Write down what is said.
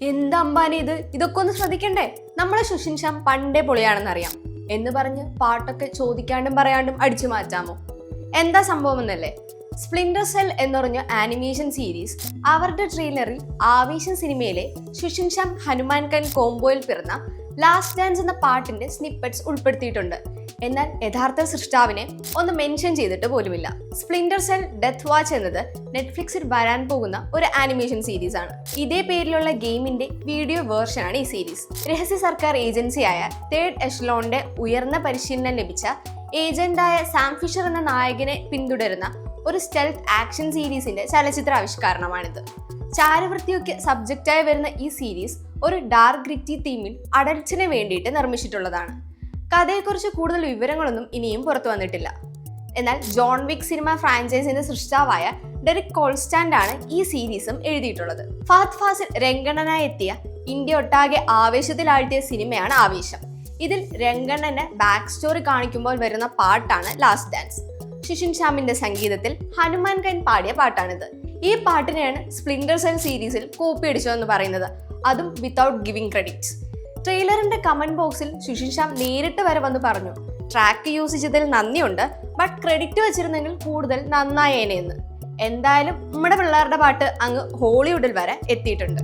എന്താ അംബാനി ഇതൊക്കെ ഒന്ന് ശ്രദ്ധിക്കണ്ടേ? നമ്മളെ സുഷിൻ ശ്യാം പണ്ടേ പൊളിയാണെന്നറിയാം എന്ന് പറഞ്ഞ് പാട്ടൊക്കെ ചോദിക്കാണ്ടും പറയാണ്ടും അടിച്ചു മാറ്റാമോ? എന്താ സംഭവം എന്നല്ലേ? സ്പ്ലിൻഡർ സെൽ എന്ന് പറഞ്ഞ ആനിമേഷൻ സീരീസ് അവരുടെ ട്രെയിലറിൽ ആവേശം സിനിമയിലെ സുഷിൻ ശ്യാം ഹനുമാൻ ഖാൻ കോംബോയിൽ പിറന്ന ലാസ്റ്റ് ഡാൻസ് എന്ന പാട്ടിന്റെ സ്നിപ്പറ്റ്സ് ഉൾപ്പെടുത്തിയിട്ടുണ്ട്. എന്നാൽ യഥാർത്ഥ സൃഷ്ടാവിനെ ഒന്ന് മെൻഷൻ ചെയ്തിട്ട് പോലുമില്ല. സ്പ്ലിൻഡർ സെൽ ഡെത്ത് വാച്ച് എന്നത് നെറ്റ്ഫ്ലിക്സിൽ വരാൻ പോകുന്ന ഒരു ആനിമേഷൻ സീരീസ് ആണ്. ഇതേ പേരിലുള്ള ഗെയിമിന്റെ വീഡിയോ വേർഷനാണ് ഈ സീരീസ്. രഹസ്യ സർക്കാർ ഏജൻസിയായ തേർഡ് എഷ്ലോണിന്റെ ഉയർന്ന പരിശീലനം ലഭിച്ച ഏജന്റായ സാം ഫിഷർ എന്ന നായകനെ പിന്തുടരുന്ന ഒരു സ്റ്റെൽത്ത് ആക്ഷൻ സീരീസിന്റെ ചലച്ചിത്രാവിഷ്കരണമാണിത്. ചാരവൃത്തിയൊക്കെ സബ്ജക്റ്റായി വരുന്ന ഈ സീരീസ് ഒരു ഡാർക്ക് ഗ്രിറ്റി തീമിൽ അഡൽട്സിന് വേണ്ടിയിട്ട് നിർമ്മിച്ചിട്ടുള്ളതാണ്. കഥയെക്കുറിച്ച് കൂടുതൽ വിവരങ്ങളൊന്നും ഇനിയും പുറത്തു വന്നിട്ടില്ല. എന്നാൽ ജോൺ വിക് സിനിമ ഫ്രാഞ്ചൈസിന്റെ സൃഷ്ടാവായ ഡെറിക് കോൾസ്റ്റാൻഡ് ആണ് ഈ സീരീസും എഴുതിയിട്ടുള്ളത്. ഫഹദ് ഫാസിൽ രംഗണ്ണനായി എത്തിയ ഇന്ത്യ ഒട്ടാകെ ആവേശത്തിലാഴ്ത്തിയ സിനിമയാണ് ആവേശം. ഇതിൽ രംഗണ്ണന്റെ ബാക്ക് സ്റ്റോറി കാണിക്കുമ്പോൾ വരുന്ന പാട്ടാണ് ലാസ്റ്റ് ഡാൻസ്. സുഷിൻ ശ്യാമിന്റെ സംഗീതത്തിൽ ഹനുമാൻ ഖാൻ പാടിയ പാട്ടാണിത്. ഈ പാട്ടിനെയാണ് സ്പ്ലിൻഡർ സെൽ സീരീസിൽ കോപ്പി അടിച്ചതെന്ന് പറയുന്നത്, അതും വിത്തൗട്ട് ഗിവിംഗ് ക്രെഡിറ്റ്സ്. ട്രെയിലറിന്റെ കമന്റ് ബോക്സിൽ സുഷിൻ ശ്യാം നേരിട്ട് വരെ വന്ന് പറഞ്ഞു, ട്രാക്ക് യൂസ് ചെയ്തതിൽ നന്ദിയുണ്ട്, ബട്ട് ക്രെഡിറ്റ് വെച്ചിരുന്നെങ്കിൽ കൂടുതൽ നന്നായേനെ എന്ന്. എന്തായാലും നമ്മുടെ പിള്ളേരുടെ പാട്ട് അങ്ങ് ഹോളിവുഡിൽ വരെ എത്തിയിട്ടുണ്ട്.